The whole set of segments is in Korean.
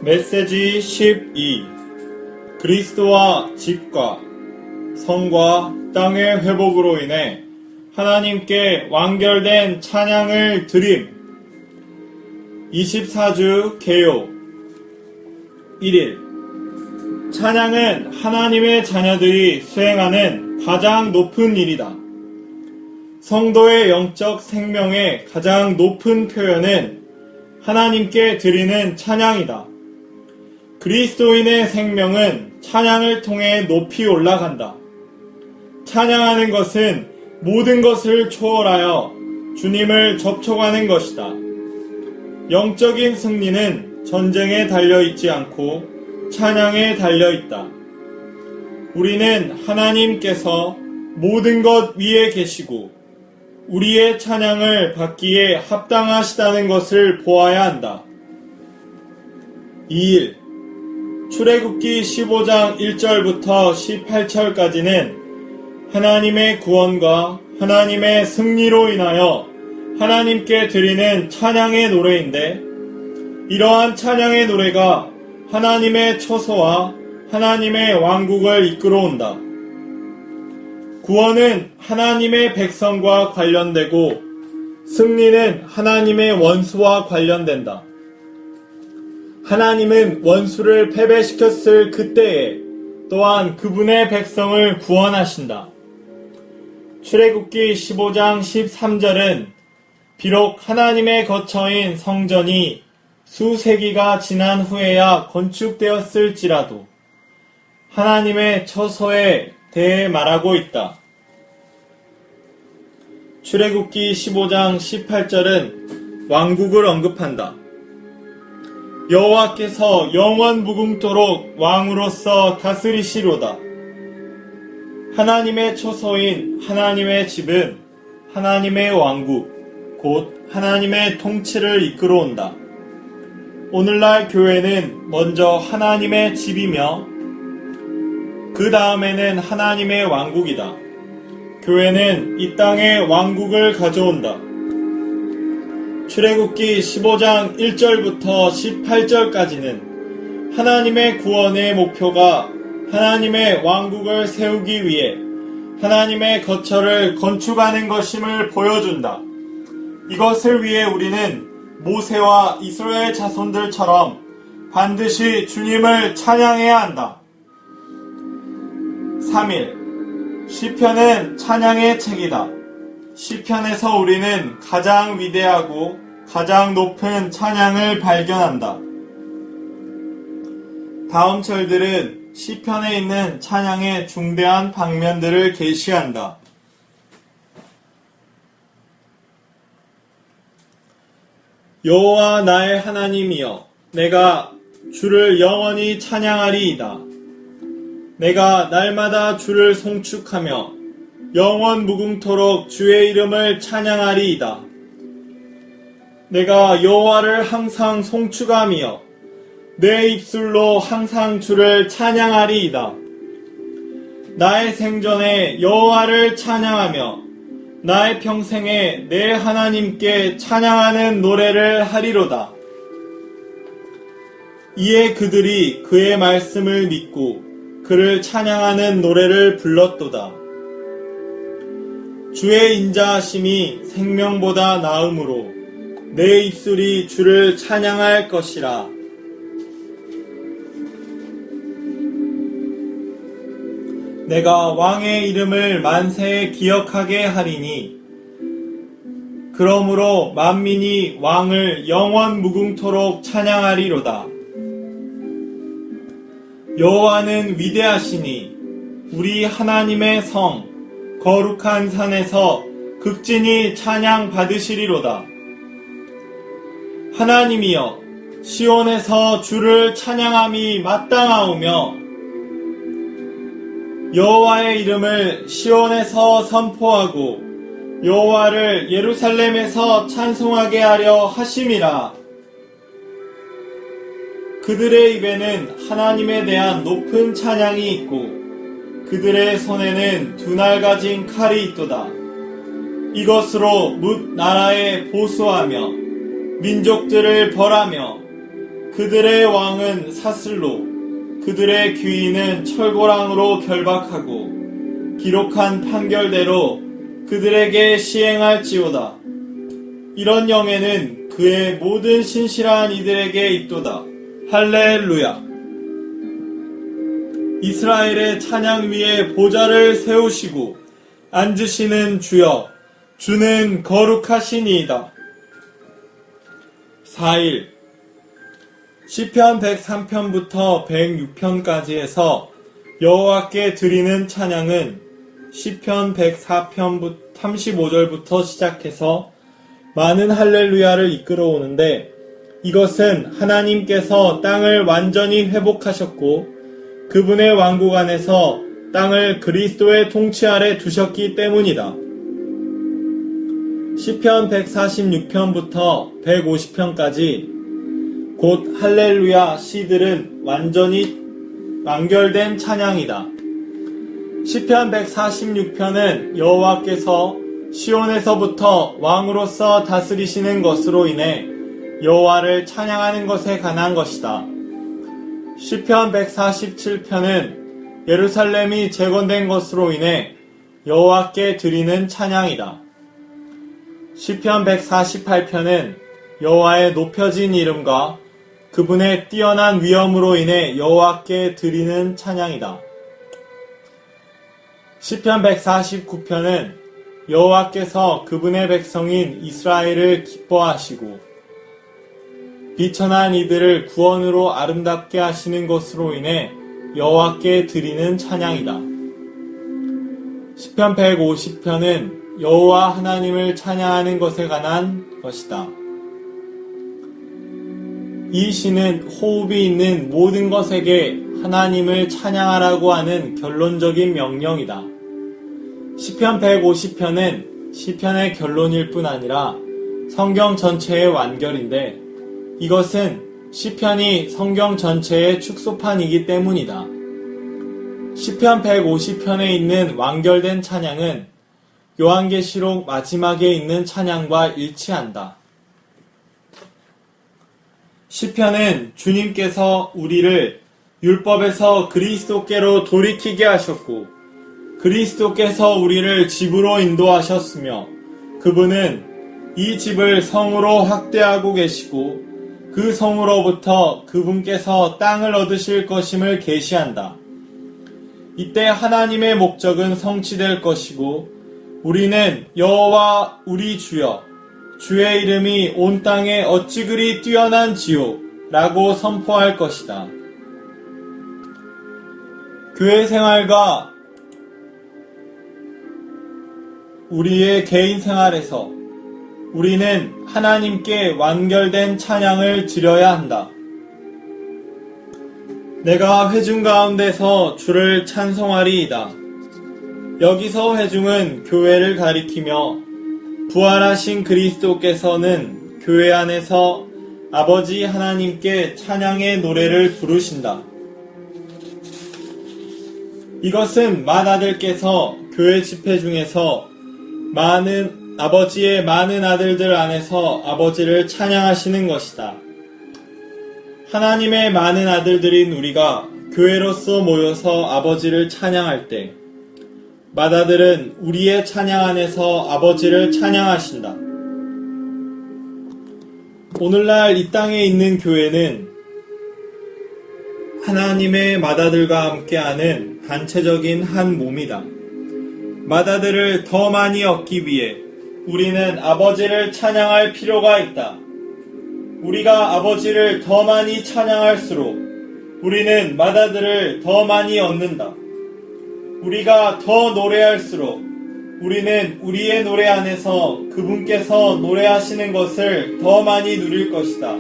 메시지 12. 그리스도와 집과 성과 땅의 회복으로 인해 하나님께 완결된 찬양을 드림. 24주 개요 1일. 찬양은 하나님의 자녀들이 수행하는 가장 높은 일이다. 성도의 영적 생명의 가장 높은 표현은 하나님께 드리는 찬양이다. 그리스도인의 생명은 찬양을 통해 높이 올라간다. 찬양하는 것은 모든 것을 초월하여 주님을 접촉하는 것이다. 영적인 승리는 전쟁에 달려있지 않고 찬양에 달려있다. 우리는 하나님께서 모든 것 위에 계시고 우리의 찬양을 받기에 합당하시다는 것을 보아야 한다. 2일. 출애굽기 15장 1절부터 18절까지는 하나님의 구원과 하나님의 승리로 인하여 하나님께 드리는 찬양의 노래인데, 이러한 찬양의 노래가 하나님의 처소와 하나님의 왕국을 이끌어온다. 구원은 하나님의 백성과 관련되고 승리는 하나님의 원수와 관련된다. 하나님은 원수를 패배시켰을 그때에 또한 그분의 백성을 구원하신다. 출애굽기 15장 13절은 비록 하나님의 거처인 성전이 수세기가 지난 후에야 건축되었을지라도 하나님의 처소에 대해 말하고 있다. 출애굽기 15장 18절은 왕국을 언급한다. 여호와께서 영원 무궁토록 왕으로서 다스리시로다. 하나님의 처소인 하나님의 집은 하나님의 왕국, 곧 하나님의 통치를 이끌어온다. 오늘날 교회는 먼저 하나님의 집이며 그 다음에는 하나님의 왕국이다. 교회는 이 땅에 왕국을 가져온다. 출애굽기 15장 1절부터 18절까지는 하나님의 구원의 목표가 하나님의 왕국을 세우기 위해 하나님의 거처를 건축하는 것임을 보여준다. 이것을 위해 우리는 모세와 이스라엘 자손들처럼 반드시 주님을 찬양해야 한다. 3일. 시편은 찬양의 책이다. 시편에서 우리는 가장 위대하고 가장 높은 찬양을 발견한다. 다음 절들은 시편에 있는 찬양의 중대한 방면들을 계시한다. 여호와 나의 하나님이여, 내가 주를 영원히 찬양하리이다. 내가 날마다 주를 송축하며 영원 무궁토록 주의 이름을 찬양하리이다. 내가 여호와를 항상 송축하며 내 입술로 항상 주를 찬양하리이다. 나의 생전에 여호와를 찬양하며 나의 평생에 내 하나님께 찬양하는 노래를 하리로다. 이에 그들이 그의 말씀을 믿고 그를 찬양하는 노래를 불렀도다. 주의 인자하심이 생명보다 나음으로 내 입술이 주를 찬양할 것이라. 내가 왕의 이름을 만세에 기억하게 하리니 그러므로 만민이 왕을 영원 무궁토록 찬양하리로다. 여호와는 위대하시니 우리 하나님의 성 거룩한 산에서 극진히 찬양 받으시리로다. 하나님이여, 시온에서 주를 찬양함이 마땅하오며 여호와의 이름을 시온에서 선포하고 여호와를 예루살렘에서 찬송하게 하려 하심이라. 그들의 입에는 하나님에 대한 높은 찬양이 있고 그들의 손에는 두 날 가진 칼이 있도다. 이것으로 뭇 나라에 보수하며 민족들을 벌하며 그들의 왕은 사슬로, 그들의 귀인은 철고랑으로 결박하고 기록한 판결대로 그들에게 시행할지어다. 이런 영예는 그의 모든 신실한 이들에게 있도다. 할렐루야. 이스라엘의 찬양 위에 보좌를 세우시고 앉으시는 주여, 주는 거룩하시니이다. 4일 시편 103편부터 106편까지 해서 여호와께 드리는 찬양은 시편 104편 35절부터 시작해서 많은 할렐루야를 이끌어오는데, 이것은 하나님께서 땅을 완전히 회복하셨고 그분의 왕국 안에서 땅을 그리스도의 통치 아래 두셨기 때문이다. 시편 146편부터 150편까지 곧 할렐루야 시들은 완전히 완결된 찬양이다. 시편 146편은 여호와께서 시온에서부터 왕으로서 다스리시는 것으로 인해 여호와를 찬양하는 것에 관한 것이다. 시편 147편은 예루살렘이 재건된 것으로 인해 여호와께 드리는 찬양이다. 시편 148편은 여호와의 높여진 이름과 그분의 뛰어난 위엄으로 인해 여호와께 드리는 찬양이다. 시편 149편은 여호와께서 그분의 백성인 이스라엘을 기뻐하시고 비천한 이들을 구원으로 아름답게 하시는 것으로 인해 여호와께 드리는 찬양이다. 시편 150편은 여호와 하나님을 찬양하는 것에 관한 것이다. 이 시는 호흡이 있는 모든 것에게 하나님을 찬양하라고 하는 결론적인 명령이다. 시편 150편은 시편의 결론일 뿐 아니라 성경 전체의 완결인데, 이것은 시편이 성경 전체의 축소판이기 때문이다. 시편 150편에 있는 완결된 찬양은 요한계시록 마지막에 있는 찬양과 일치한다. 시편은 주님께서 우리를 율법에서 그리스도께로 돌이키게 하셨고 그리스도께서 우리를 집으로 인도하셨으며 그분은 이 집을 성으로 확대하고 계시고 그 성으로부터 그분께서 땅을 얻으실 것임을 계시한다. 이때 하나님의 목적은 성취될 것이고 우리는 여호와 우리 주여, 주의 이름이 온 땅에 어찌 그리 뛰어난지요 라고 선포할 것이다. 교회 생활과 우리의 개인 생활에서 우리는 하나님께 완결된 찬양을 드려야 한다. 내가 회중 가운데서 주를 찬송하리이다. 여기서 회중은 교회를 가리키며 부활하신 그리스도께서는 교회 안에서 아버지 하나님께 찬양의 노래를 부르신다. 이것은 맏아들께서 교회 집회 중에서 아버지의 많은 아들들 안에서 아버지를 찬양하시는 것이다. 하나님의 많은 아들들인 우리가 교회로서 모여서 아버지를 찬양할 때 맏아들은 우리의 찬양 안에서 아버지를 찬양하신다. 오늘날 이 땅에 있는 교회는 하나님의 맏아들과 함께하는 단체적인 한 몸이다. 맏아들을 더 많이 얻기 위해 우리는 아버지를 찬양할 필요가 있다. 우리가 아버지를 더 많이 찬양할수록 우리는 맏아들을 더 많이 얻는다. 우리가 더 노래할수록 우리는 우리의 노래 안에서 그분께서 노래하시는 것을 더 많이 누릴 것이다.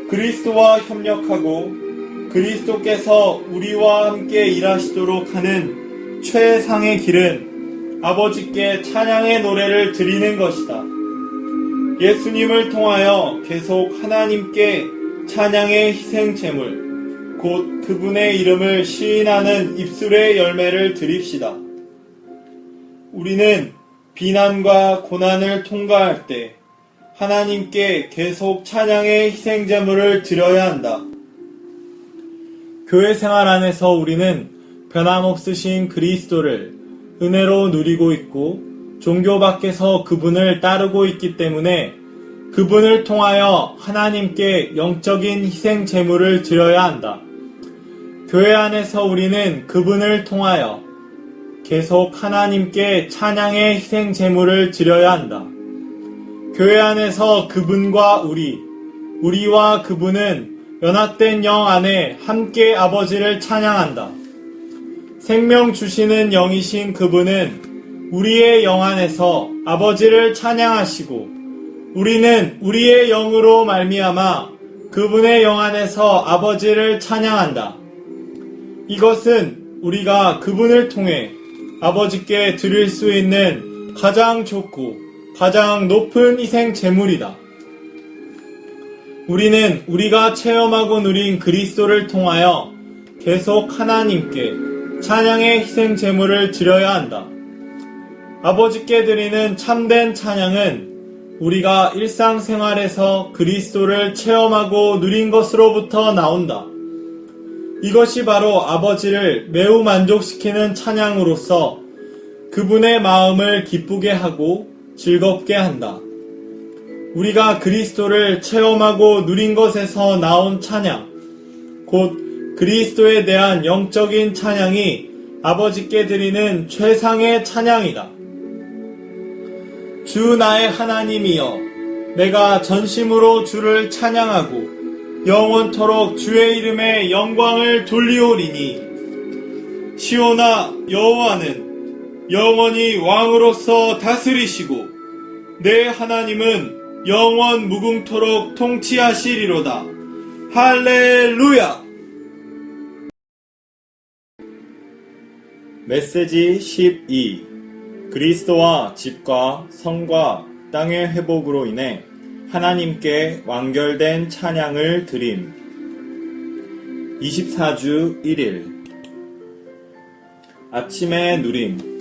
그리스도와 협력하고 그리스도께서 우리와 함께 일하시도록 하는 최상의 길은 아버지께 찬양의 노래를 드리는 것이다. 예수님을 통하여 계속 하나님께 찬양의 희생제물, 곧 그분의 이름을 시인하는 입술의 열매를 드립시다. 우리는 비난과 고난을 통과할 때 하나님께 계속 찬양의 희생제물을 드려야 한다. 교회 생활 안에서 우리는 변함없으신 그리스도를 은혜로 누리고 있고 종교 밖에서 그분을 따르고 있기 때문에 그분을 통하여 하나님께 영적인 희생 제물을 드려야 한다. 교회 안에서 우리는 그분을 통하여 계속 하나님께 찬양의 희생 제물을 드려야 한다. 교회 안에서 그분과 우리와 그분은 연합된 영 안에 함께 아버지를 찬양한다. 생명 주시는 영이신 그분은 우리의 영 안에서 아버지를 찬양하시고 우리는 우리의 영으로 말미암아 그분의 영 안에서 아버지를 찬양한다. 이것은 우리가 그분을 통해 아버지께 드릴 수 있는 가장 좋고 가장 높은 희생 제물이다. 우리는 우리가 체험하고 누린 그리스도를 통하여 계속 하나님께 찬양의 희생 제물을 드려야 한다. 아버지께 드리는 참된 찬양은 우리가 일상생활에서 그리스도를 체험하고 누린 것으로부터 나온다. 이것이 바로 아버지를 매우 만족시키는 찬양으로서 그분의 마음을 기쁘게 하고 즐겁게 한다. 우리가 그리스도를 체험하고 누린 것에서 나온 찬양, 곧 그리스도에 대한 영적인 찬양이 아버지께 드리는 최상의 찬양이다. 주 나의 하나님이여, 내가 전심으로 주를 찬양하고 영원토록 주의 이름에 영광을 돌리오리니 시온아, 여호와는 영원히 왕으로서 다스리시고 내 하나님은 영원 무궁토록 통치하시리로다. 할렐루야! 메시지 12. 그리스도와 집과 성과 땅의 회복으로 인해 하나님께 완결된 찬양을 드림. 24주 1일 아침의 누림.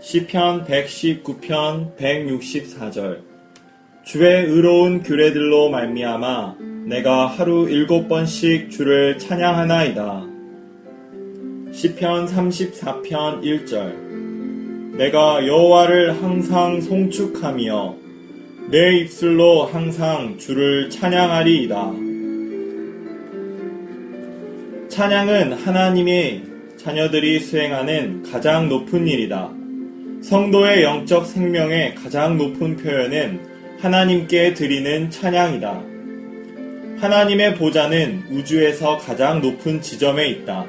시편 119편 164절. 주의 의로운 규례들로 말미암아 내가 하루 7번씩 주를 찬양하나이다. 시편 34편 1절. 내가 여호와를 항상 송축하며 내 입술로 항상 주를 찬양하리이다. 찬양은 하나님의 자녀들이 수행하는 가장 높은 일이다. 성도의 영적 생명의 가장 높은 표현은 하나님께 드리는 찬양이다. 하나님의 보좌는 우주에서 가장 높은 지점에 있다.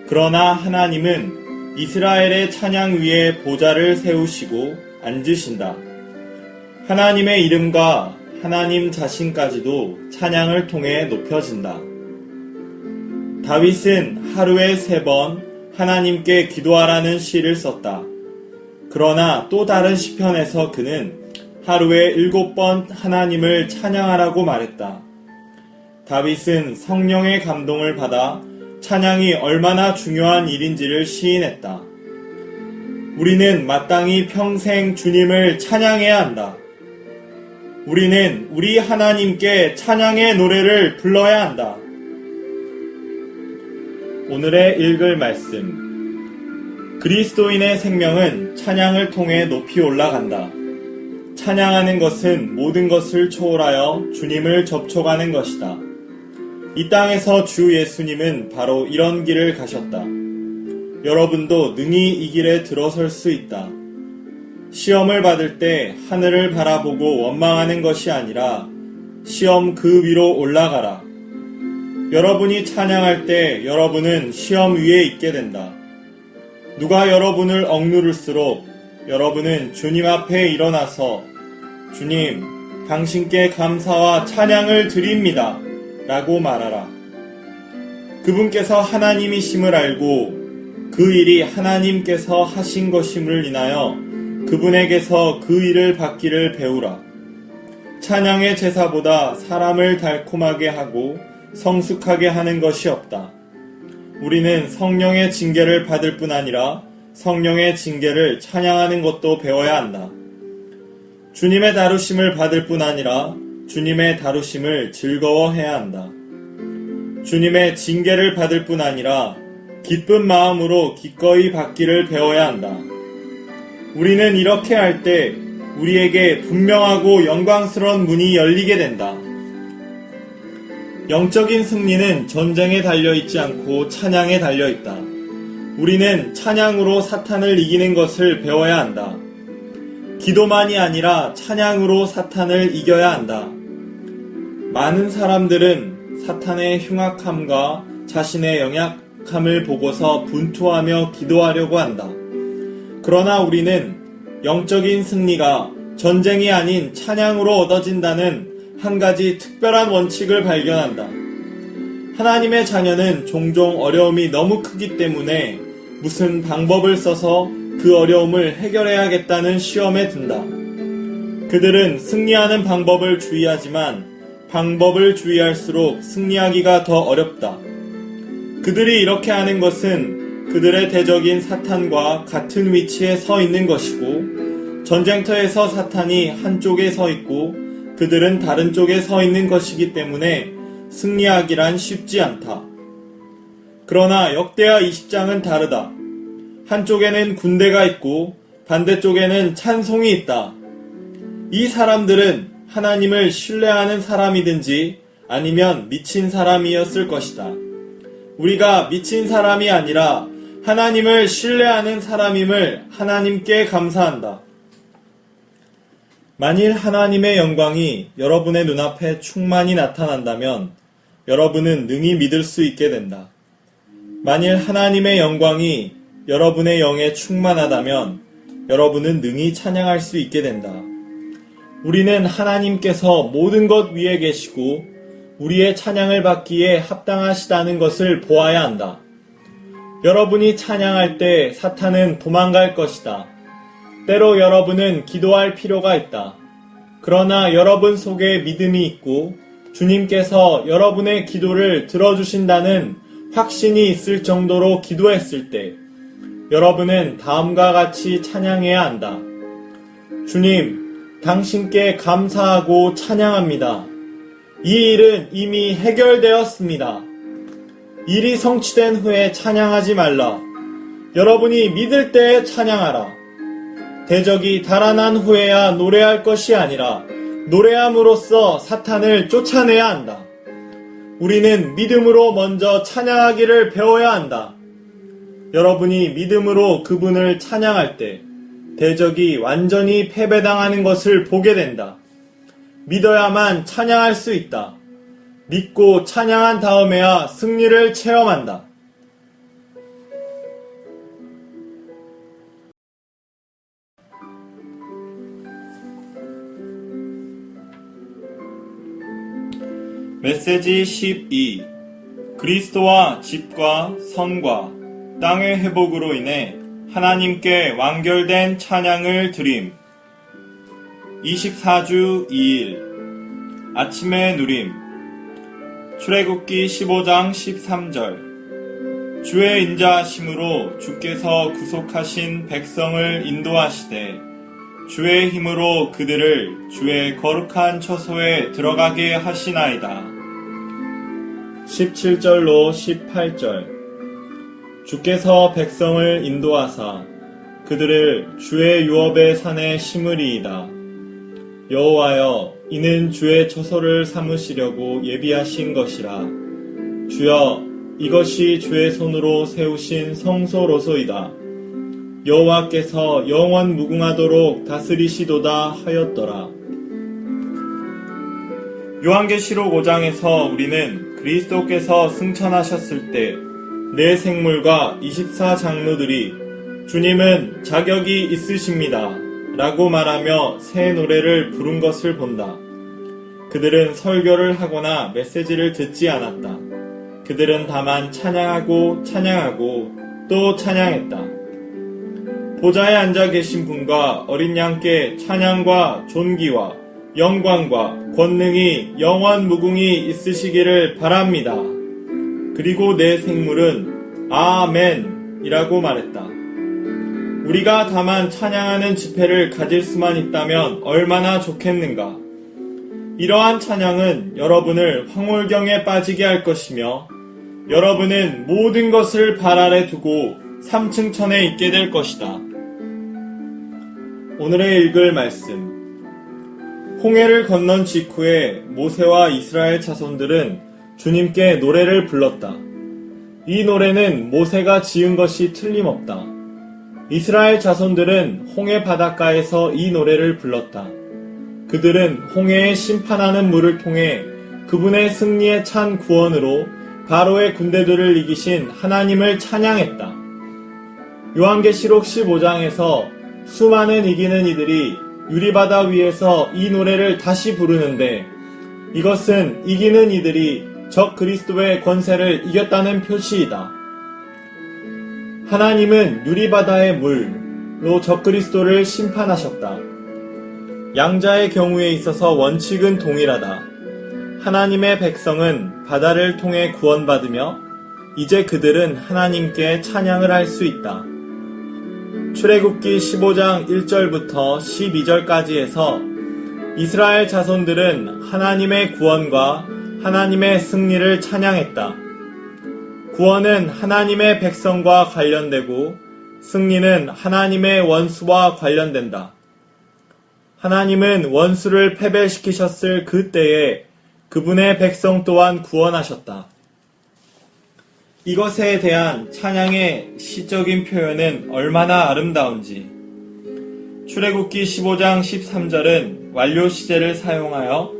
그러나 하나님은 이스라엘의 찬양 위에 보좌를 세우시고 앉으신다. 하나님의 이름과 하나님 자신까지도 찬양을 통해 높여진다. 다윗은 하루에 3번 하나님께 기도하라는 시를 썼다. 그러나 또 다른 시편에서 그는 하루에 7번 하나님을 찬양하라고 말했다. 다윗은 성령의 감동을 받아 찬양이 얼마나 중요한 일인지를 시인했다. 우리는 마땅히 평생 주님을 찬양해야 한다. 우리는 우리 하나님께 찬양의 노래를 불러야 한다. 오늘의 읽을 말씀. 그리스도인의 생명은 찬양을 통해 높이 올라간다. 찬양하는 것은 모든 것을 초월하여 주님을 접촉하는 것이다. 이 땅에서 주 예수님은 바로 이런 길을 가셨다. 여러분도 능히 이 길에 들어설 수 있다. 시험을 받을 때 하늘을 바라보고 원망하는 것이 아니라 시험 그 위로 올라가라. 여러분이 찬양할 때 여러분은 시험 위에 있게 된다. 누가 여러분을 억누를수록 여러분은 주님 앞에 일어나서 주님, 당신께 감사와 찬양을 드립니다. 라고 말하라. 그분께서 하나님이심을 알고 그 일이 하나님께서 하신 것임을 인하여 그분에게서 그 일을 받기를 배우라. 찬양의 제사보다 사람을 달콤하게 하고 성숙하게 하는 것이 없다. 우리는 성령의 징계를 받을 뿐 아니라 성령의 징계를 찬양하는 것도 배워야 한다. 주님의 다루심을 받을 뿐 아니라 주님의 다루심을 즐거워해야 한다. 주님의 징계를 받을 뿐 아니라 기쁜 마음으로 기꺼이 받기를 배워야 한다. 우리는 이렇게 할 때 우리에게 분명하고 영광스러운 문이 열리게 된다. 영적인 승리는 전쟁에 달려있지 않고 찬양에 달려있다. 우리는 찬양으로 사탄을 이기는 것을 배워야 한다. 기도만이 아니라 찬양으로 사탄을 이겨야 한다. 많은 사람들은 사탄의 흉악함과 자신의 연약함을 보고서 분투하며 기도하려고 한다. 그러나 우리는 영적인 승리가 전쟁이 아닌 찬양으로 얻어진다는 한 가지 특별한 원칙을 발견한다. 하나님의 자녀는 종종 어려움이 너무 크기 때문에 무슨 방법을 써서 그 어려움을 해결해야겠다는 시험에 든다. 그들은 승리하는 방법을 주의하지만 방법을 주의할수록 승리하기가 더 어렵다. 그들이 이렇게 하는 것은 그들의 대적인 사탄과 같은 위치에 서 있는 것이고 전쟁터에서 사탄이 한쪽에 서 있고 그들은 다른 쪽에 서 있는 것이기 때문에 승리하기란 쉽지 않다. 그러나 역대하 20장은 다르다. 한쪽에는 군대가 있고 반대쪽에는 찬송이 있다. 이 사람들은 하나님을 신뢰하는 사람이든지 아니면 미친 사람이었을 것이다. 우리가 미친 사람이 아니라 하나님을 신뢰하는 사람임을 하나님께 감사한다. 만일 하나님의 영광이 여러분의 눈앞에 충만히 나타난다면 여러분은 능히 믿을 수 있게 된다. 만일 하나님의 영광이 여러분의 영에 충만하다면 여러분은 능히 찬양할 수 있게 된다. 우리는 하나님께서 모든 것 위에 계시고 우리의 찬양을 받기에 합당하시다는 것을 보아야 한다. 여러분이 찬양할 때 사탄은 도망갈 것이다. 때로 여러분은 기도할 필요가 있다. 그러나 여러분 속에 믿음이 있고 주님께서 여러분의 기도를 들어주신다는 확신이 있을 정도로 기도했을 때 여러분은 다음과 같이 찬양해야 한다. 주님, 당신께 감사하고 찬양합니다. 이 일은 이미 해결되었습니다. 일이 성취된 후에 찬양하지 말라. 여러분이 믿을 때에 찬양하라. 대적이 달아난 후에야 노래할 것이 아니라 노래함으로써 사탄을 쫓아내야 한다. 우리는 믿음으로 먼저 찬양하기를 배워야 한다. 여러분이 믿음으로 그분을 찬양할 때 대적이 완전히 패배당하는 것을 보게 된다. 믿어야만 찬양할 수 있다. 믿고 찬양한 다음에야 승리를 체험한다. 메시지 12. 그리스도와 집과 성과 땅의 회복으로 인해 하나님께 완결된 찬양을 드림. 24주 2일 아침의 누림. 출애굽기 15장 13절. 주의 인자하심으로 주께서 구속하신 백성을 인도하시되 주의 힘으로 그들을 주의 거룩한 처소에 들어가게 하시나이다. 17절로 18절. 주께서 백성을 인도하사 그들을 주의 유업의 산에 심으리이다. 여호와여, 이는 주의 처소를 삼으시려고 예비하신 것이라. 주여, 이것이 주의 손으로 세우신 성소로소이다. 여호와께서 영원 무궁하도록 다스리시도다 하였더라. 요한계시록 5장에서 우리는 그리스도께서 승천하셨을 때 네 생물과 24장로들이 주님은 자격이 있으십니다 라고 말하며 새 노래를 부른 것을 본다. 그들은 설교를 하거나 메시지를 듣지 않았다. 그들은 다만 찬양하고 찬양하고 또 찬양했다. 보좌에 앉아 계신 분과 어린 양께 찬양과 존귀와 영광과 권능이 영원 무궁히 있으시기를 바랍니다. 그리고 네 생물은 아멘 이라고 말했다. 우리가 다만 찬양하는 집회를 가질 수만 있다면 얼마나 좋겠는가. 이러한 찬양은 여러분을 황홀경에 빠지게 할 것이며 여러분은 모든 것을 발 아래 두고 3층 천에 있게 될 것이다. 오늘의 읽을 말씀. 홍해를 건넌 직후에 모세와 이스라엘 자손들은 주님께 노래를 불렀다. 이 노래는 모세가 지은 것이 틀림없다. 이스라엘 자손들은 홍해 바닷가에서 이 노래를 불렀다. 그들은 홍해에 심판하는 물을 통해 그분의 승리에 찬 구원으로 바로의 군대들을 이기신 하나님을 찬양했다. 요한계시록 15장에서 수많은 이기는 이들이 유리바다 위에서 이 노래를 다시 부르는데 이것은 이기는 이들이 적 그리스도의 권세를 이겼다는 표시이다. 하나님은 유리바다의 물로 적 그리스도를 심판하셨다. 양자의 경우에 있어서 원칙은 동일하다. 하나님의 백성은 바다를 통해 구원받으며 이제 그들은 하나님께 찬양을 할 수 있다. 출애굽기 15장 1절부터 12절까지 해서 이스라엘 자손들은 하나님의 구원과 하나님의 승리를 찬양했다. 구원은 하나님의 백성과 관련되고 승리는 하나님의 원수와 관련된다. 하나님은 원수를 패배시키셨을 그때에 그분의 백성 또한 구원하셨다. 이것에 대한 찬양의 시적인 표현은 얼마나 아름다운지. 출애굽기 15장 13절은 완료 시제를 사용하여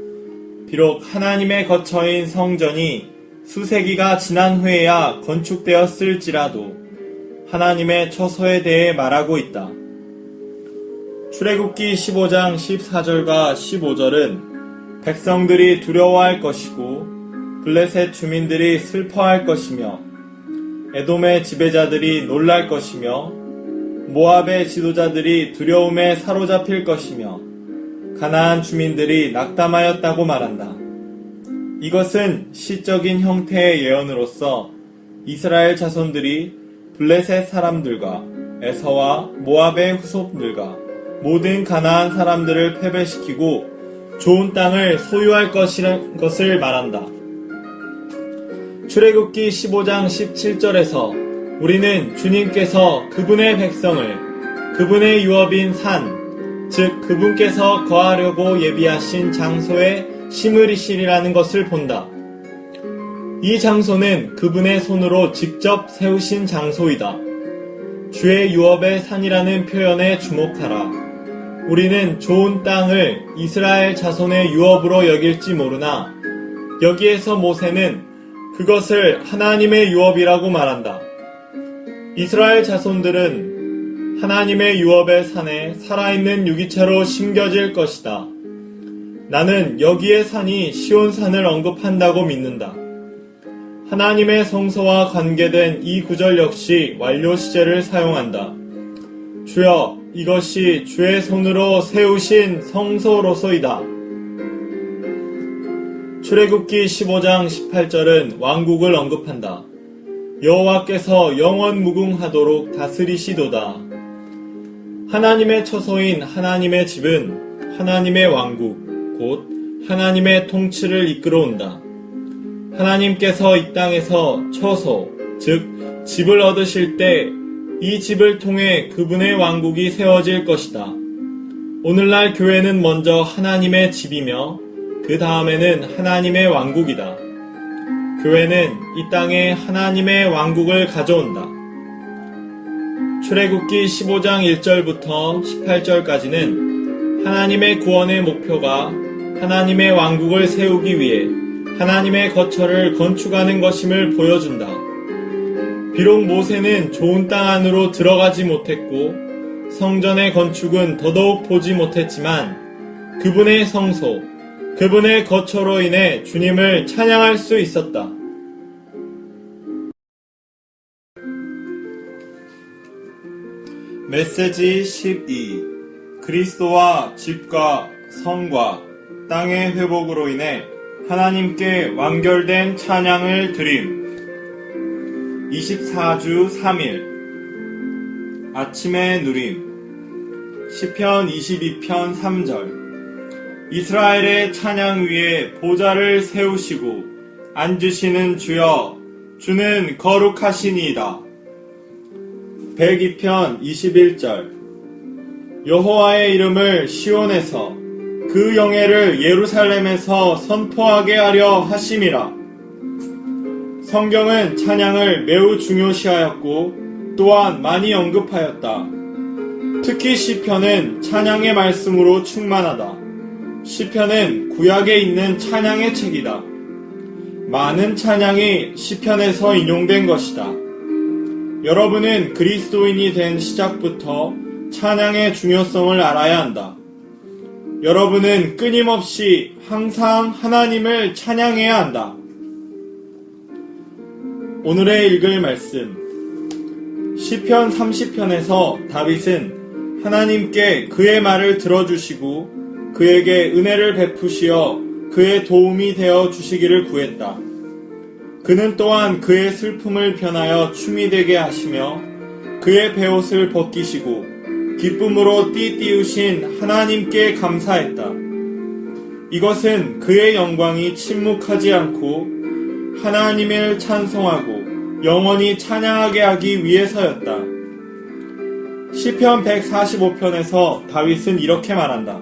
비록 하나님의 거처인 성전이 수세기가 지난 후에야 건축되었을지라도 하나님의 처소에 대해 말하고 있다. 출애굽기 15장 14절과 15절은 백성들이 두려워할 것이고 블레셋 주민들이 슬퍼할 것이며 에돔의 지배자들이 놀랄 것이며 모압의 지도자들이 두려움에 사로잡힐 것이며 가나안 주민들이 낙담하였다고 말한다. 이것은 시적인 형태의 예언으로서 이스라엘 자손들이 블레셋 사람들과 에서와 모압의 후손들과 모든 가나안 사람들을 패배시키고 좋은 땅을 소유할 것이라는 것을 말한다. 출애굽기 15장 17절에서 우리는 주님께서 그분의 백성을 그분의 유업인 산, 즉 그분께서 거하려고 예비하신 장소에 심으리시리라는 것을 본다. 이 장소는 그분의 손으로 직접 세우신 장소이다. 주의 유업의 산이라는 표현에 주목하라. 우리는 좋은 땅을 이스라엘 자손의 유업으로 여길지 모르나 여기에서 모세는 그것을 하나님의 유업이라고 말한다. 이스라엘 자손들은 하나님의 유업의 산에 살아있는 유기체로 심겨질 것이다. 나는 여기의 산이 시온산을 언급한다고 믿는다. 하나님의 성소와 관계된 이 구절 역시 완료 시제를 사용한다. 주여, 이것이 주의 손으로 세우신 성소로소이다. 출애굽기 15장 18절은 왕국을 언급한다. 여호와께서 영원 무궁하도록 다스리시도다. 하나님의 처소인 하나님의 집은 하나님의 왕국, 곧 하나님의 통치를 이끌어온다. 하나님께서 이 땅에서 처소, 즉 집을 얻으실 때 이 집을 통해 그분의 왕국이 세워질 것이다. 오늘날 교회는 먼저 하나님의 집이며 그 다음에는 하나님의 왕국이다. 교회는 이 땅에 하나님의 왕국을 가져온다. 출애굽기 15장 1절부터 18절까지는 하나님의 구원의 목표가 하나님의 왕국을 세우기 위해 하나님의 거처를 건축하는 것임을 보여준다. 비록 모세는 좋은 땅 안으로 들어가지 못했고 성전의 건축은 더더욱 보지 못했지만 그분의 성소, 그분의 거처로 인해 주님을 찬양할 수 있었다. 메시지 12. 그리스도와 집과 성과 땅의 회복으로 인해 하나님께 완결된 찬양을 드림. 24주 3일. 아침의 누림. 시편 22편 3절. 이스라엘의 찬양 위에 보좌를 세우시고 앉으시는 주여, 주는 거룩하시니이다. 102편 21절. 여호와의 이름을 시온에서 그 영예를 예루살렘에서 선포하게 하려 하심이라. 성경은 찬양을 매우 중요시하였고 또한 많이 언급하였다. 특히 시편은 찬양의 말씀으로 충만하다. 시편은 구약에 있는 찬양의 책이다. 많은 찬양이 시편에서 인용된 것이다. 여러분은 그리스도인이 된 시작부터 찬양의 중요성을 알아야 한다. 여러분은 끊임없이 항상 하나님을 찬양해야 한다. 오늘의 읽을 말씀. 시편 30편에서 다윗은 하나님께 그의 말을 들어주시고 그에게 은혜를 베푸시어 그의 도움이 되어 주시기를 구했다. 그는 또한 그의 슬픔을 변하여 춤이 되게 하시며 그의 베옷을 벗기시고 기쁨으로 띠띠우신 하나님께 감사했다. 이것은 그의 영광이 침묵하지 않고 하나님을 찬송하고 영원히 찬양하게 하기 위해서였다. 시편 145편에서 다윗은 이렇게 말한다.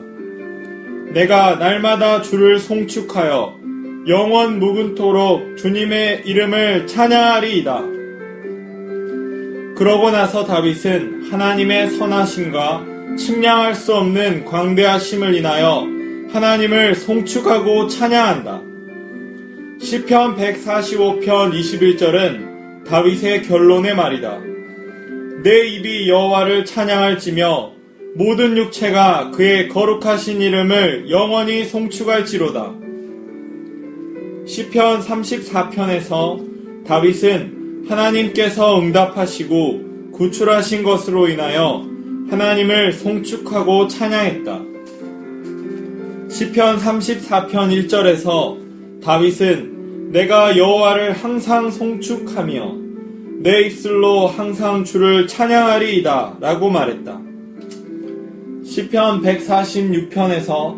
내가 날마다 주를 송축하여 영원 무근토록 주님의 이름을 찬양하리이다. 그러고 나서 다윗은 하나님의 선하심과 측량할 수 없는 광대하심을 인하여 하나님을 송축하고 찬양한다. 시편 145편 21절은 다윗의 결론의 말이다. 내 입이 여호와를 찬양할지며 모든 육체가 그의 거룩하신 이름을 영원히 송축할지로다. 시편 34편에서 다윗은 하나님께서 응답하시고 구출하신 것으로 인하여 하나님을 송축하고 찬양했다. 시편 34편 1절에서 다윗은 내가 여호와를 항상 송축하며 내 입술로 항상 주를 찬양하리이다 라고 말했다. 시편 146편에서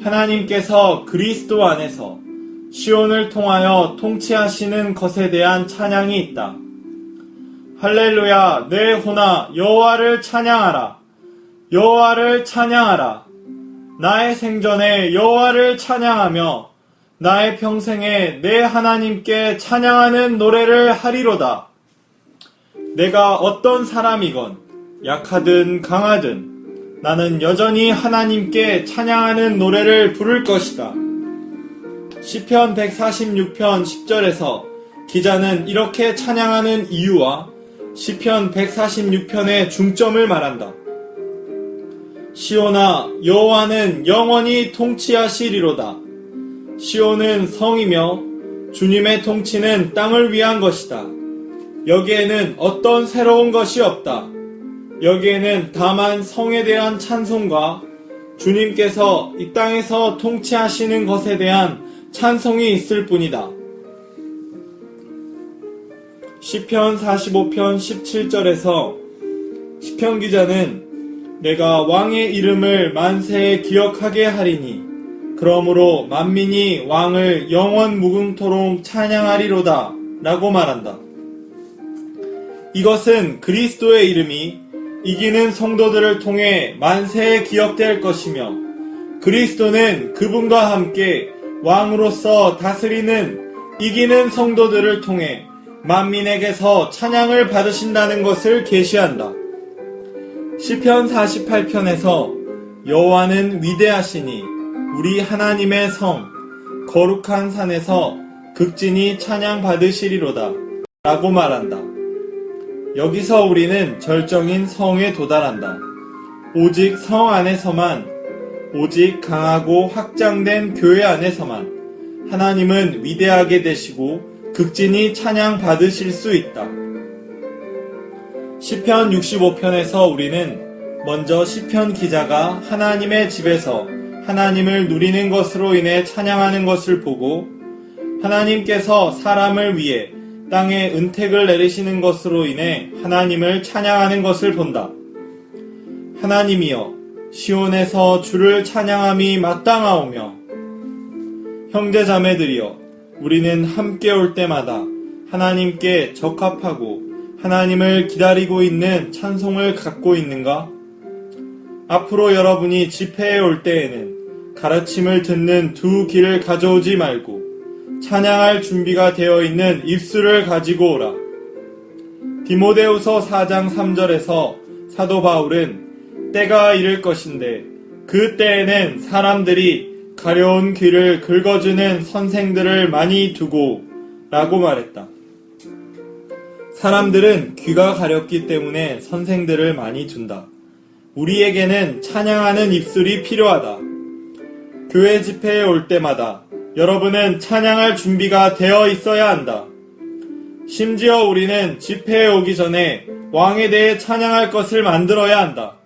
하나님께서 그리스도 안에서 시온을 통하여 통치하시는 것에 대한 찬양이 있다. 할렐루야, 내 혼아 여호와를 찬양하라. 여호와를 찬양하라. 나의 생전에 여호와를 찬양하며 나의 평생에 내 하나님께 찬양하는 노래를 하리로다. 내가 어떤 사람이건 약하든 강하든 나는 여전히 하나님께 찬양하는 노래를 부를 것이다. 시편 146편 10절에서 기자는 이렇게 찬양하는 이유와 시편 146편의 중점을 말한다. 시온아, 여호와는 영원히 통치하시리로다. 시온은 성이며 주님의 통치는 땅을 위한 것이다. 여기에는 어떤 새로운 것이 없다. 여기에는 다만 성에 대한 찬송과 주님께서 이 땅에서 통치하시는 것에 대한 찬송이 있을 뿐이다. 시편 45편 17절에서 시편 기자는 내가 왕의 이름을 만세에 기억하게 하리니 그러므로 만민이 왕을 영원 무궁토록 찬양하리로다 라고 말한다. 이것은 그리스도의 이름이 이기는 성도들을 통해 만세에 기억될 것이며 그리스도는 그분과 함께 왕으로서 다스리는 이기는 성도들을 통해 만민에게서 찬양을 받으신다는 것을 계시한다. 시편 48편에서 여호와는 위대하시니 우리 하나님의 성 거룩한 산에서 극진히 찬양 받으시리로다 라고 말한다. 여기서 우리는 절정인 성에 도달한다. 오직 성 안에서만, 오직 강하고 확장된 교회 안에서만 하나님은 위대하게 되시고 극진히 찬양 받으실 수 있다. 시편 65편에서 우리는 먼저 시편 기자가 하나님의 집에서 하나님을 누리는 것으로 인해 찬양하는 것을 보고 하나님께서 사람을 위해 땅에 은택을 내리시는 것으로 인해 하나님을 찬양하는 것을 본다. 하나님이여, 시온에서 주를 찬양함이 마땅하오며, 형제자매들이여, 우리는 함께 올 때마다 하나님께 적합하고 하나님을 기다리고 있는 찬송을 갖고 있는가? 앞으로 여러분이 집회에 올 때에는 가르침을 듣는 두 귀를 가져오지 말고 찬양할 준비가 되어 있는 입술을 가지고 오라. 디모데후서 4장 3절에서 사도 바울은 때가 이를 것인데 그 때에는 사람들이 가려운 귀를 긁어주는 선생들을 많이 두고 라고 말했다. 사람들은 귀가 가렵기 때문에 선생들을 많이 둔다. 우리에게는 찬양하는 입술이 필요하다. 교회 집회에 올 때마다 여러분은 찬양할 준비가 되어 있어야 한다. 심지어 우리는 집회에 오기 전에 왕에 대해 찬양할 것을 만들어야 한다.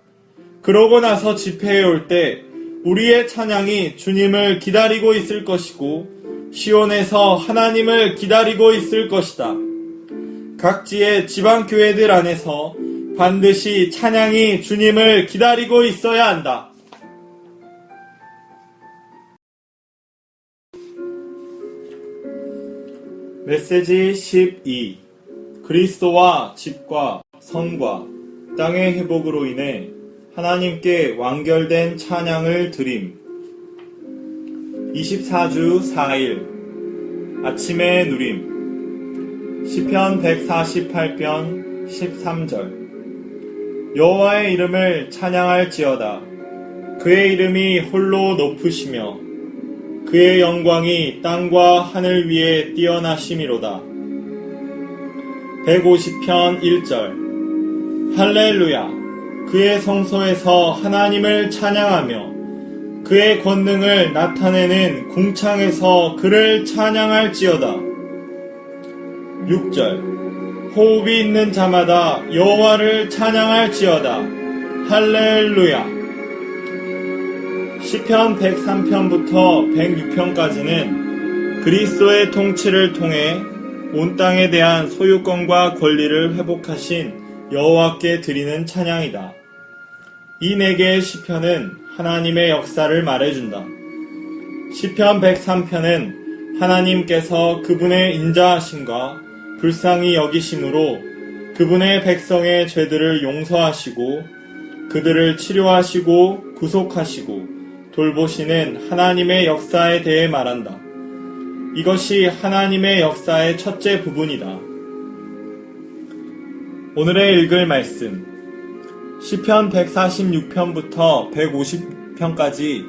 그러고 나서 집회에 올 때 우리의 찬양이 주님을 기다리고 있을 것이고 시온에서 하나님을 기다리고 있을 것이다. 각지의 지방교회들 안에서 반드시 찬양이 주님을 기다리고 있어야 한다. 메시지 12. 그리스도와 집과 성과 땅의 회복으로 인해 하나님께 완결된 찬양을 드림. 24주 4일 아침의 누림. 시편 148편 13절. 여호와의 이름을 찬양할지어다. 그의 이름이 홀로 높으시며 그의 영광이 땅과 하늘 위에 뛰어나심이로다. 150편 1절. 할렐루야. 그의 성소에서 하나님을 찬양하며 그의 권능을 나타내는 궁창에서 그를 찬양할지어다. 6절. 호흡이 있는 자마다 여호와를 찬양할지어다. 할렐루야. 시편 103편부터 106편까지는 그리스도의 통치를 통해 온 땅에 대한 소유권과 권리를 회복하신 여호와께 드리는 찬양이다. 이 4개의 시편은 하나님의 역사를 말해준다. 시편 103편은 하나님께서 그분의 인자하심과 불쌍히 여기심으로 그분의 백성의 죄들을 용서하시고 그들을 치료하시고 구속하시고 돌보시는 하나님의 역사에 대해 말한다. 이것이 하나님의 역사의 첫째 부분이다. 오늘의 읽을 말씀. 시편 146편부터 150편까지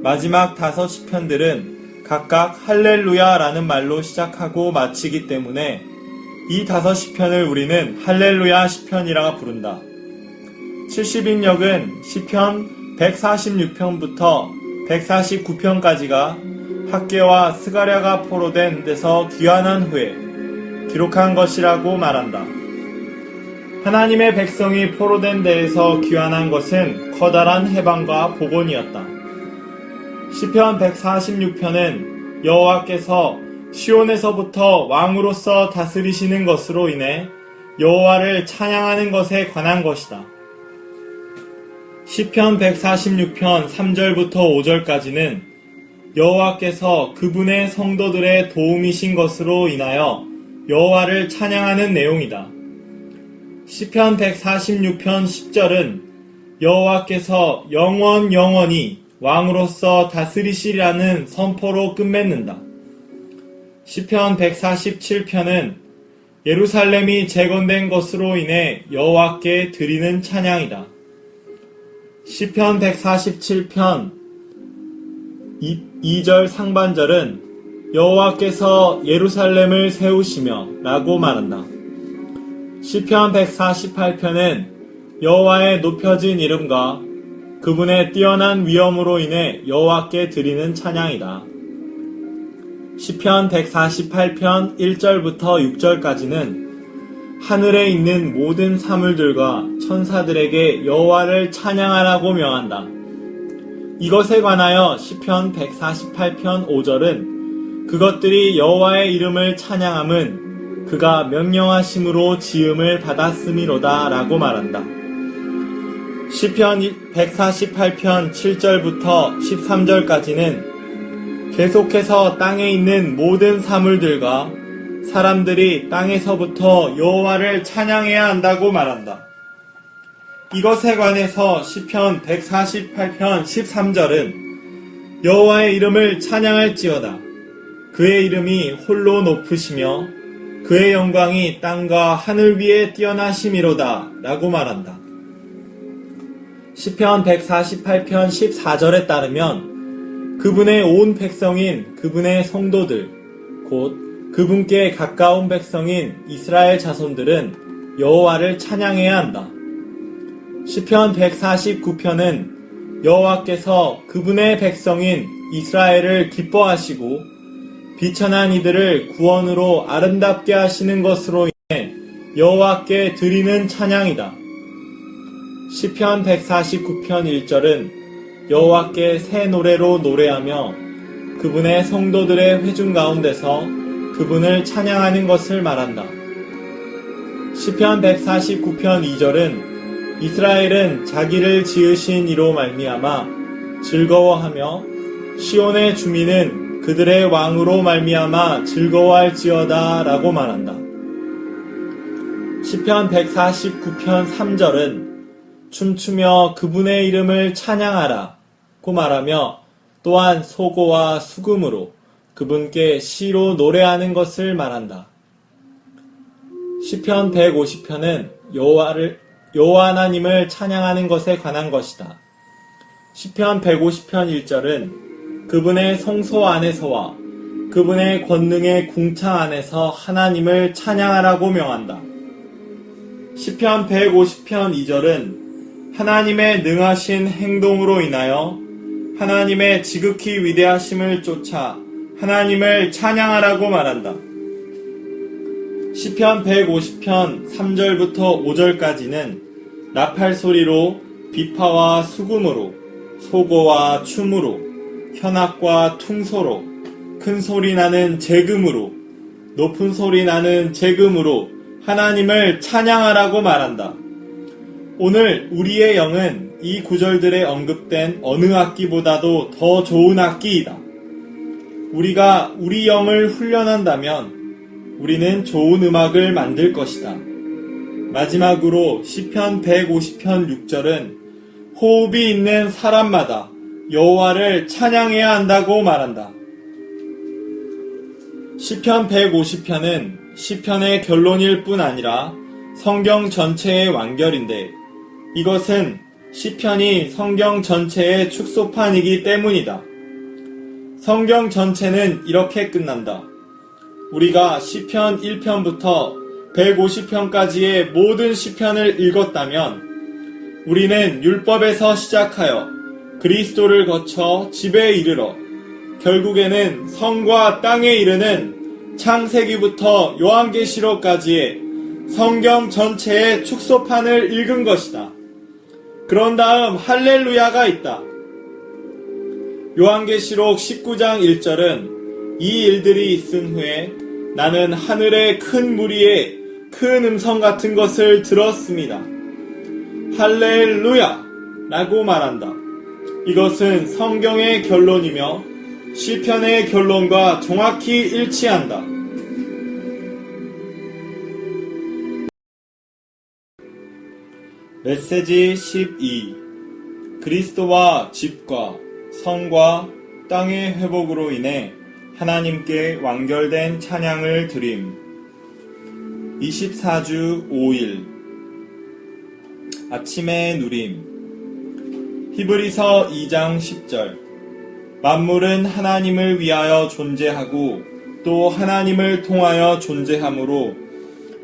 마지막 5시편들은 각각 할렐루야라는 말로 시작하고 마치기 때문에 이 5시편을 우리는 할렐루야 시편이라 부른다. 70인역은 시편 146편부터 149편까지가 학개와 스가랴가 포로된 데서 귀환한 후에 기록한 것이라고 말한다. 하나님의 백성이 포로된 데에서 귀환한 것은 커다란 해방과 복원이었다. 시편 146편은 여호와께서 시온에서부터 왕으로서 다스리시는 것으로 인해 여호와를 찬양하는 것에 관한 것이다. 시편 146편 3절부터 5절까지는 여호와께서 그분의 성도들의 도움이신 것으로 인하여 여호와를 찬양하는 내용이다. 시편 146편 10절은 여호와께서 영원히 왕으로서 다스리시라는 선포로 끝맺는다. 시편 147편은 예루살렘이 재건된 것으로 인해 여호와께 드리는 찬양이다. 시편 147편 2절 상반절은 여호와께서 예루살렘을 세우시며 라고 말한다. 시편 148편은 여호와의 높여진 이름과 그분의 뛰어난 위엄으로 인해 여호와께 드리는 찬양이다. 시편 148편 1절부터 6절까지는 하늘에 있는 모든 사물들과 천사들에게 여호와를 찬양하라고 명한다. 이것에 관하여 시편 148편 5절은 그것들이 여호와의 이름을 찬양함은 그가 명령하심으로 지음을 받았음이로다 라고 말한다. 시편 148편 7절부터 13절까지는 계속해서 땅에 있는 모든 사물들과 사람들이 땅에서부터 여호와를 찬양해야 한다고 말한다. 이것에 관해서 시편 148편 13절은 여호와의 이름을 찬양할지어다. 그의 이름이 홀로 높으시며 그의 영광이 땅과 하늘 위에 뛰어나심이로다 라고 말한다. 시편 148편 14절에 따르면 그분의 온 백성인 그분의 성도들, 곧 그분께 가까운 백성인 이스라엘 자손들은 여호와를 찬양해야 한다. 시편 149편은 여호와께서 그분의 백성인 이스라엘을 기뻐하시고 비천한 이들을 구원으로 아름답게 하시는 것으로 인해 여호와께 드리는 찬양이다. 시편 149편 1절은 여호와께 새 노래로 노래하며 그분의 성도들의 회중 가운데서 그분을 찬양하는 것을 말한다. 시편 149편 2절은 이스라엘은 자기를 지으신 이로 말미암아 즐거워하며 시온의 주민은 그들의 왕으로 말미암아 즐거워할지어다 라고 말한다. 시편 149편 3절은 춤추며 그분의 이름을 찬양하라 고 말하며 또한 소고와 수금으로 그분께 시로 노래하는 것을 말한다. 시편 150편은 여호와 하나님을 찬양하는 것에 관한 것이다. 시편 150편 1절은 그분의 성소 안에서와 그분의 권능의 궁창 안에서 하나님을 찬양하라고 명한다. 시편 150편 2절은 하나님의 능하신 행동으로 인하여 하나님의 지극히 위대하심을 쫓아 하나님을 찬양하라고 말한다. 시편 150편 3절부터 5절까지는 나팔 소리로 비파와 수금으로 소고와 춤으로 현악과 퉁소로 큰 소리 나는 재금으로 높은 소리 나는 재금으로 하나님을 찬양하라고 말한다. 오늘 우리의 영은 이 구절들에 언급된 어느 악기보다도 더 좋은 악기이다. 우리가 우리 영을 훈련한다면 우리는 좋은 음악을 만들 것이다. 마지막으로 시편 150편 6절은 호흡이 있는 사람마다 여호와를 찬양해야 한다고 말한다. 시편 150편은 시편의 결론일 뿐 아니라 성경 전체의 완결인데 이것은 시편이 성경 전체의 축소판이기 때문이다. 성경 전체는 이렇게 끝난다. 우리가 시편 1편부터 150편까지의 모든 시편을 읽었다면 우리는 율법에서 시작하여 그리스도를 거쳐 집에 이르러 결국에는 성과 땅에 이르는 창세기부터 요한계시록까지의 성경 전체의 축소판을 읽은 것이다. 그런 다음 할렐루야가 있다. 요한계시록 19장 1절은 이 일들이 있은 후에 나는 하늘의 큰 무리에 큰 음성 같은 것을 들었습니다. 할렐루야 라고 말한다. 이것은 성경의 결론이며 시편의 결론과 정확히 일치한다. 메시지 12. 그리스도와 집과 성과 땅의 회복으로 인해 하나님께 완결된 찬양을 드림. 24주 5일 아침의 누림. 히브리서 2장 10절. 만물은 하나님을 위하여 존재하고 또 하나님을 통하여 존재하므로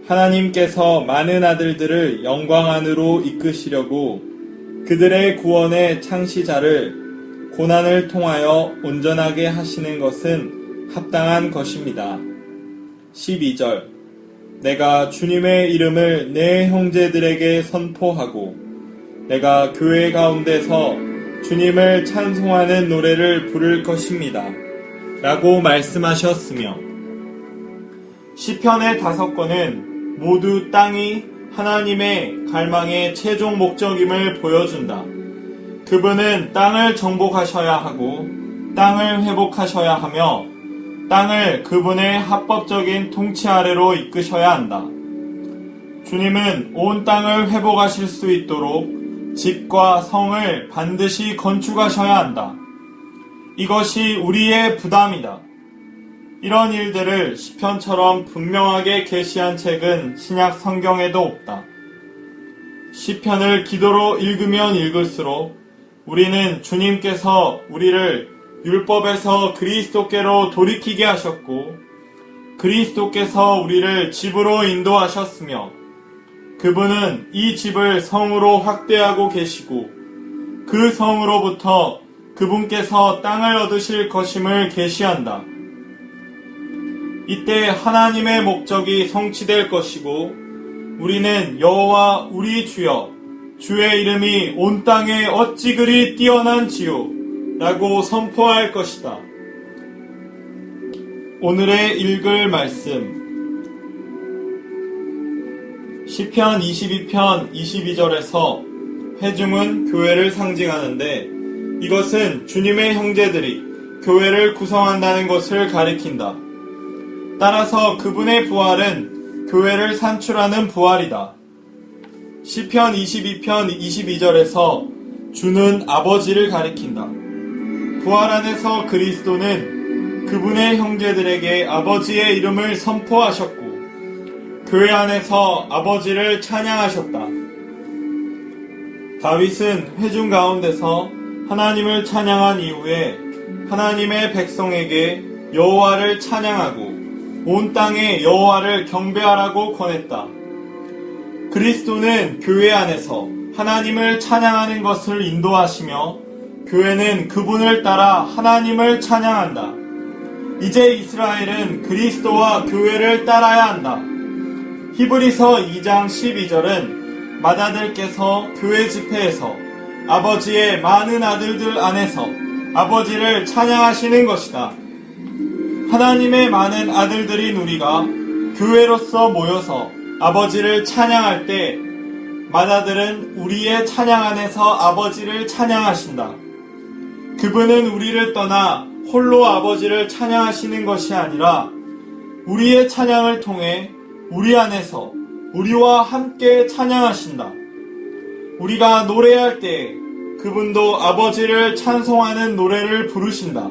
하나님께서 많은 아들들을 영광 안으로 이끄시려고 그들의 구원의 창시자를 고난을 통하여 온전하게 하시는 것은 합당한 것입니다. 12절. 내가 주님의 이름을 내 형제들에게 선포하고 내가 교회 가운데서 주님을 찬송하는 노래를 부를 것입니다. 라고 말씀하셨으며 시편의 5권은 모두 땅이 하나님의 갈망의 최종 목적임을 보여준다. 그분은 땅을 정복하셔야 하고 땅을 회복하셔야 하며 땅을 그분의 합법적인 통치 아래로 이끄셔야 한다. 주님은 온 땅을 회복하실 수 있도록 집과 성을 반드시 건축하셔야 한다. 이것이 우리의 부담이다. 이런 일들을 시편처럼 분명하게 계시한 책은 신약 성경에도 없다. 시편을 기도로 읽으면 읽을수록 우리는 주님께서 우리를 율법에서 그리스도께로 돌이키게 하셨고 그리스도께서 우리를 집으로 인도하셨으며 그분은 이 집을 성으로 확대하고 계시고 그 성으로부터 그분께서 땅을 얻으실 것임을 계시한다. 이때 하나님의 목적이 성취될 것이고 우리는 여호와 우리 주여 주의 이름이 온 땅에 어찌 그리 뛰어난지요 라고 선포할 것이다. 오늘의 읽을 말씀 시편 22편 22절에서 회중은 교회를 상징하는데 이것은 주님의 형제들이 교회를 구성한다는 것을 가리킨다. 따라서 그분의 부활은 교회를 산출하는 부활이다. 시편 22편 22절에서 주는 아버지를 가리킨다. 부활 안에서 그리스도는 그분의 형제들에게 아버지의 이름을 선포하셨고 교회 안에서 아버지를 찬양하셨다. 다윗은 회중 가운데서 하나님을 찬양한 이후에 하나님의 백성에게 여호와를 찬양하고 온 땅에 여호와를 경배하라고 권했다. 그리스도는 교회 안에서 하나님을 찬양하는 것을 인도하시며 교회는 그분을 따라 하나님을 찬양한다. 이제 이스라엘은 그리스도와 교회를 따라야 한다. 히브리서 2장 12절은 맏아들께서 교회 집회에서 아버지의 많은 아들들 안에서 아버지를 찬양하시는 것이다. 하나님의 많은 아들들인 우리가 교회로서 모여서 아버지를 찬양할 때 맏아들은 우리의 찬양 안에서 아버지를 찬양하신다. 그분은 우리를 떠나 홀로 아버지를 찬양하시는 것이 아니라 우리의 찬양을 통해 우리 안에서 우리와 함께 찬양하신다. 우리가 노래할 때 그분도 아버지를 찬송하는 노래를 부르신다.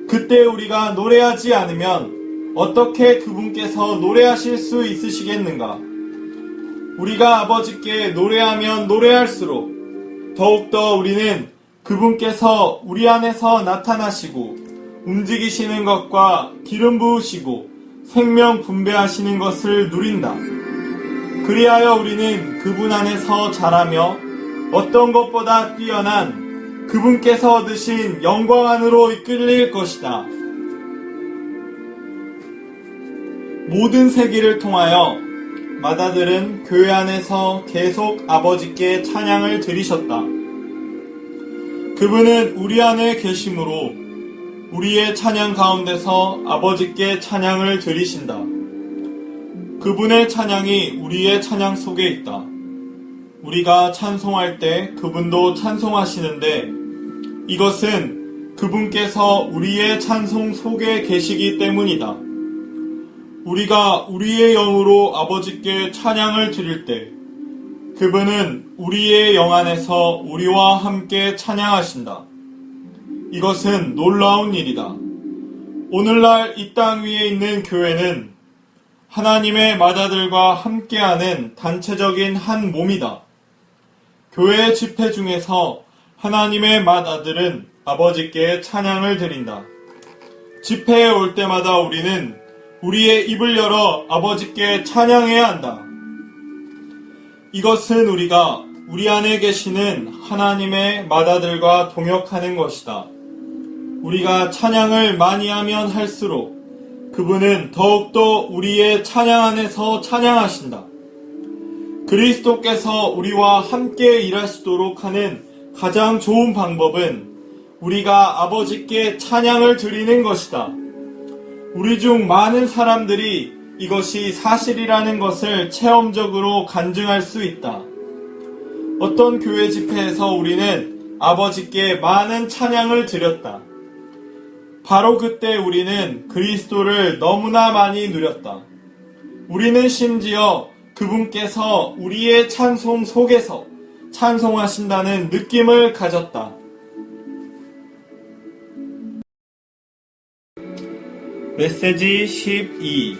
그때 우리가 노래하지 않으면 어떻게 그분께서 노래하실 수 있으시겠는가? 우리가 아버지께 노래하면 노래할수록 더욱더 우리는 그분께서 우리 안에서 나타나시고 움직이시는 것과 기름 부으시고 생명 분배하시는 것을 누린다. 그리하여 우리는 그분 안에서 자라며 어떤 것보다 뛰어난 그분께서 얻으신 영광 안으로 이끌릴 것이다. 모든 세기를 통하여 맏아들은 교회 안에서 계속 아버지께 찬양을 드리셨다. 그분은 우리 안에 계심으로 우리의 찬양 가운데서 아버지께 찬양을 드리신다. 그분의 찬양이 우리의 찬양 속에 있다. 우리가 찬송할 때 그분도 찬송하시는데 이것은 그분께서 우리의 찬송 속에 계시기 때문이다. 우리가 우리의 영으로 아버지께 찬양을 드릴 때 그분은 우리의 영 안에서 우리와 함께 찬양하신다. 이것은 놀라운 일이다. 오늘날 이 땅 위에 있는 교회는 하나님의 맏아들과 함께하는 단체적인 한 몸이다. 교회 집회 중에서 하나님의 맏아들은 아버지께 찬양을 드린다. 집회에 올 때마다 우리는 우리의 입을 열어 아버지께 찬양해야 한다. 이것은 우리가 우리 안에 계시는 하나님의 맏아들과 동역하는 것이다. 우리가 찬양을 많이 하면 할수록 그분은 더욱더 우리의 찬양 안에서 찬양하신다. 그리스도께서 우리와 함께 일하시도록 하는 가장 좋은 방법은 우리가 아버지께 찬양을 드리는 것이다. 우리 중 많은 사람들이 이것이 사실이라는 것을 체험적으로 간증할 수 있다. 어떤 교회 집회에서 우리는 아버지께 많은 찬양을 드렸다. 바로 그때 우리는 그리스도를 너무나 많이 누렸다. 우리는 심지어 그분께서 우리의 찬송 속에서 찬송하신다는 느낌을 가졌다. 메시지 12.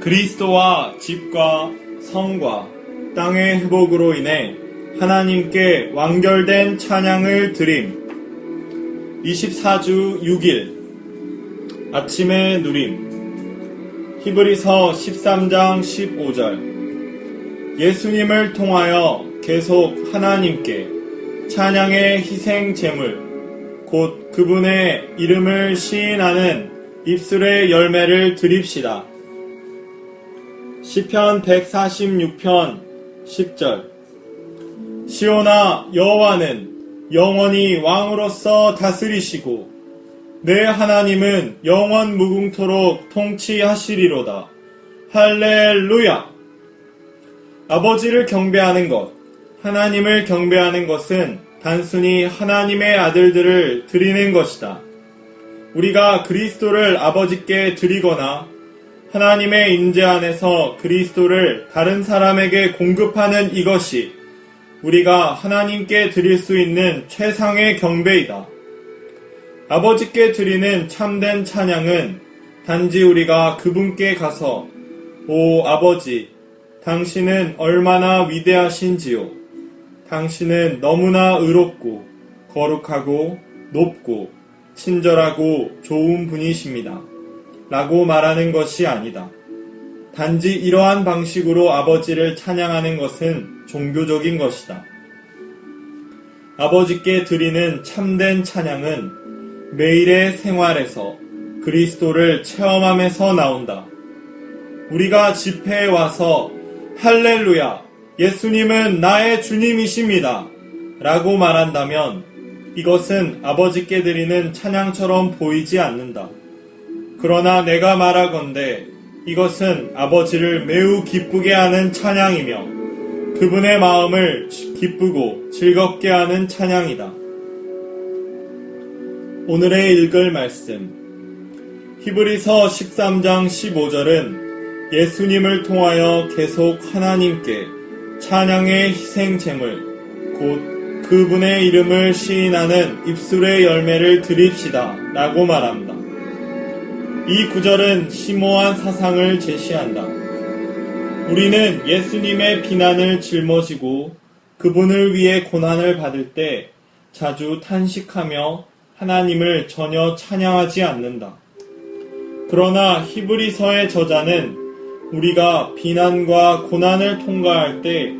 그리스도와 집과 성과 땅의 회복으로 인해 하나님께 완결된 찬양을 드림. 24주 6일 아침의 누림. 히브리서 13장 15절. 예수님을 통하여 계속 하나님께 찬양의 희생 제물 곧 그분의 이름을 시인하는 입술의 열매를 드립시다. 시편 146편 10절. 시온아, 여호와는 영원히 왕으로서 다스리시고 내 하나님은 영원 무궁토록 통치하시리로다. 할렐루야. 아버지를 경배하는 것, 하나님을 경배하는 것은 단순히 하나님의 아들들을 드리는 것이다. 우리가 그리스도를 아버지께 드리거나 하나님의 임재 안에서 그리스도를 다른 사람에게 공급하는 이것이 우리가 하나님께 드릴 수 있는 최상의 경배이다. 아버지께 드리는 참된 찬양은 단지 우리가 그분께 가서 오 아버지, 당신은 얼마나 위대하신지요. 당신은 너무나 의롭고 거룩하고 높고 친절하고 좋은 분이십니다. 라고 말하는 것이 아니다. 단지 이러한 방식으로 아버지를 찬양하는 것은 종교적인 것이다. 아버지께 드리는 참된 찬양은 매일의 생활에서 그리스도를 체험하면서 나온다. 우리가 집회에 와서 할렐루야, 예수님은 나의 주님이십니다. 라고 말한다면 이것은 아버지께 드리는 찬양처럼 보이지 않는다. 그러나 내가 말하건대 이것은 아버지를 매우 기쁘게 하는 찬양이며 그분의 마음을 기쁘고 즐겁게 하는 찬양이다. 오늘의 읽을 말씀. 히브리서 13장 15절은 예수님을 통하여 계속 하나님께 찬양의 희생 제물 곧 그분의 이름을 시인하는 입술의 열매를 드립시다 라고 말합니다. 이 구절은 심오한 사상을 제시한다. 우리는 예수님의 비난을 짊어지고 그분을 위해 고난을 받을 때 자주 탄식하며 하나님을 전혀 찬양하지 않는다. 그러나 히브리서의 저자는 우리가 비난과 고난을 통과할 때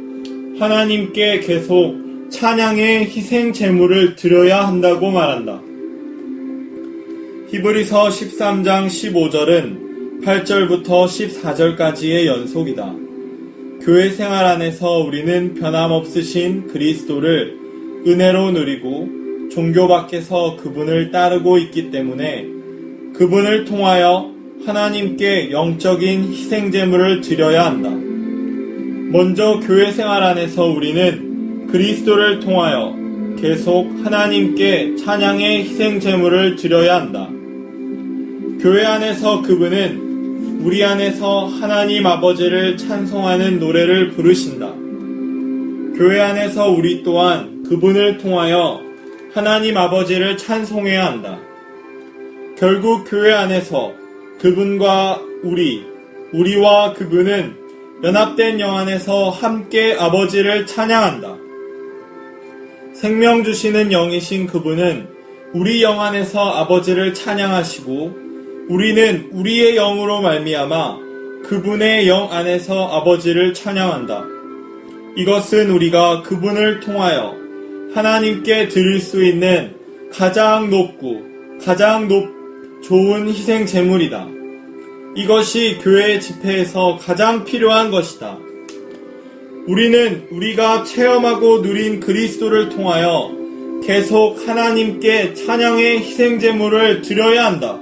하나님께 계속 찬양의 희생 제물을 드려야 한다고 말한다. 히브리서 13장 15절은 8절부터 14절까지의 연속이다. 교회 생활 안에서 우리는 변함없으신 그리스도를 은혜로 누리고 종교 밖에서 그분을 따르고 있기 때문에 그분을 통하여 하나님께 영적인 희생 제물을 드려야 한다. 먼저 교회 생활 안에서 우리는 그리스도를 통하여 계속 하나님께 찬양의 희생 제물을 드려야 한다. 교회 안에서 그분은 우리 안에서 하나님 아버지를 찬송하는 노래를 부르신다. 교회 안에서 우리 또한 그분을 통하여 하나님 아버지를 찬송해야 한다. 결국 교회 안에서 그분과 우리와 그분은 연합된 영 안에서 함께 아버지를 찬양한다. 생명 주시는 영이신 그분은 우리 영 안에서 아버지를 찬양하시고 우리는 우리의 영으로 말미암아 그분의 영 안에서 아버지를 찬양한다. 이것은 우리가 그분을 통하여 하나님께 드릴 수 있는 가장 높고 가장 좋은 희생 제물이다. 이것이 교회 집회에서 가장 필요한 것이다. 우리는 우리가 체험하고 누린 그리스도를 통하여 계속 하나님께 찬양의 희생 제물을 드려야 한다.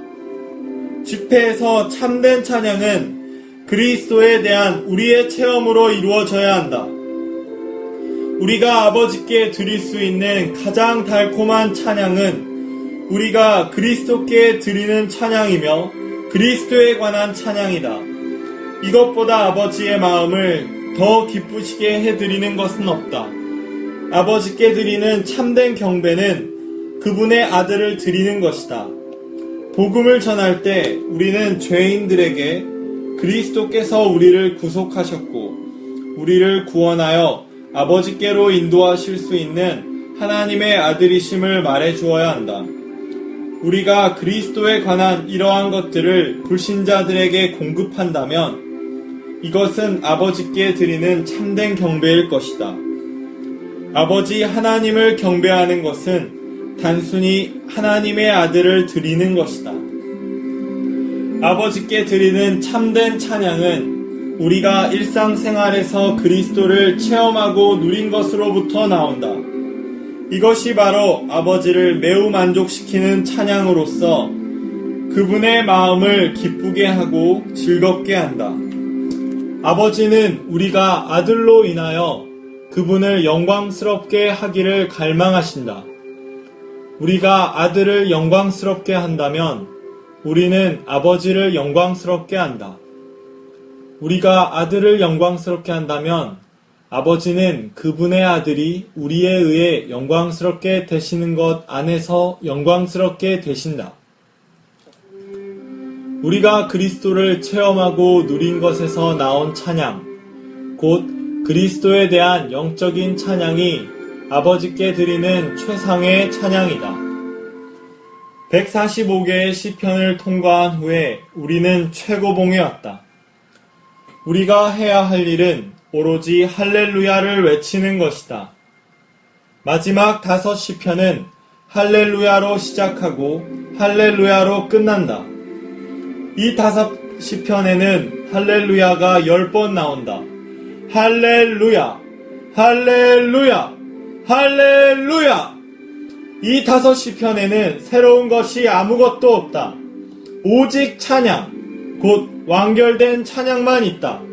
집회에서 참된 찬양은 그리스도에 대한 우리의 체험으로 이루어져야 한다. 우리가 아버지께 드릴 수 있는 가장 달콤한 찬양은 우리가 그리스도께 드리는 찬양이며 그리스도에 관한 찬양이다. 이것보다 아버지의 마음을 더 기쁘시게 해드리는 것은 없다. 아버지께 드리는 참된 경배는 그분의 아들을 드리는 것이다. 복음을 전할 때 우리는 죄인들에게 그리스도께서 우리를 구속하셨고 우리를 구원하여 아버지께로 인도하실 수 있는 하나님의 아들이심을 말해 주어야 한다. 우리가 그리스도에 관한 이러한 것들을 불신자들에게 공급한다면 이것은 아버지께 드리는 참된 경배일 것이다. 아버지 하나님을 경배하는 것은 단순히 하나님의 아들을 드리는 것이다. 아버지께 드리는 참된 찬양은 우리가 일상생활에서 그리스도를 체험하고 누린 것으로부터 나온다. 이것이 바로 아버지를 매우 만족시키는 찬양으로서 그분의 마음을 기쁘게 하고 즐겁게 한다. 아버지는 우리가 아들로 인하여 그분을 영광스럽게 하기를 갈망하신다. 우리가 아들을 영광스럽게 한다면 우리는 아버지를 영광스럽게 한다. 우리가 아들을 영광스럽게 한다면 아버지는 그분의 아들이 우리에 의해 영광스럽게 되시는 것 안에서 영광스럽게 되신다. 우리가 그리스도를 체험하고 누린 것에서 나온 찬양, 곧 그리스도에 대한 영적인 찬양이 아버지께 드리는 최상의 찬양이다. 145개의 시편을 통과한 후에 우리는 최고봉에 왔다. 우리가 해야 할 일은 오로지 할렐루야를 외치는 것이다. 마지막 5 시편은 할렐루야로 시작하고 할렐루야로 끝난다. 이 5 시편에는 할렐루야가 10번 나온다. 할렐루야, 할렐루야, 할렐루야! 이 5 시편에는 새로운 것이 아무것도 없다. 오직 찬양, 곧 완결된 찬양만 있다.